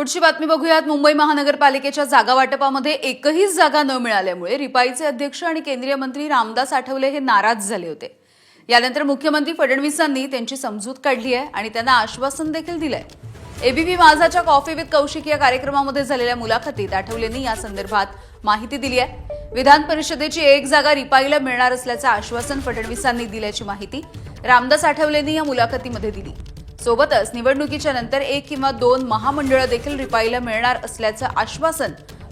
पुढची बातमी बघूयात। मुंबई महानगरपालिकेच्या जागा वाटपामध्ये एकही जागा न मिळाल्यामुळे रिपाईचे अध्यक्ष आणि केंद्रीय मंत्री रामदास आठवले हे नाराज झाले होते। यानंतर मुख्यमंत्री फडणवीसांनी त्यांची समजूत काढली आहे आणि त्यांना आश्वासन देखील दिलंय। एबीपी माझाच्या कॉफी विथ कौशिक या कार्यक्रमामध्ये झालेल्या मुलाखतीत आठवलेंनी या संदर्भात माहिती दिली आहे। विधान परिषदेची एक जागा रिपाईला मिळणार असल्याचं आश्वासन फडणवीसांनी दिल्याची माहिती रामदास आठवलेंनी या मुलाखतीमध्ये दिली। सोबतच निवडणुकीच्या नंतर एक किंवा दोन महामंडळं देखील रिपाईला मिळणार असल्याचं आश्वासन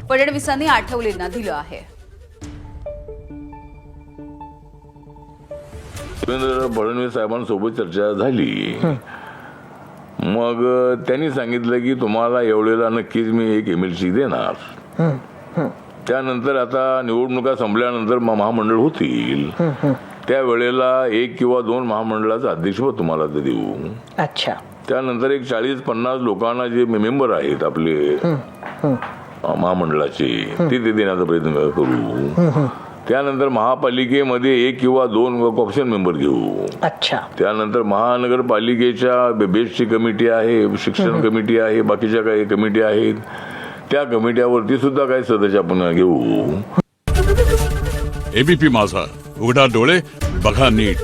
फडणवीसांनी आठवलेंना दिलं आहे। देवेंद्र फडणवीस साहेबांसोबत चर्चा झाली, मग त्यांनी सांगितलं की तुम्हाला एवढेला नक्कीच मी एक एमएलसी देणार। त्यानंतर आता निवडणुका संपल्यानंतर महामंडळ होतील, त्यावेळेला एक किंवा दोन महामंडळाचं अध्यक्षपद तुम्हाला ते देऊ। अच्छा, त्यानंतर एक 40-50 लोकांना जे मेंबर आहेत आपले महामंडळाचे ते देण्याचा प्रयत्न करू। त्यानंतर महापालिकेमध्ये एक किंवा दोन ऑप्शन मेंबर घेऊ। अच्छा, त्यानंतर महानगरपालिकेच्या बेस्टची कमिटी आहे, शिक्षण कमिटी आहे, बाकीच्या काही कमिटी आहेत, त्या कमिट्यावरती सुद्धा काही सदस्य आपण घेऊ। एबीपी माझा, उघडा डोळे बघा नीट।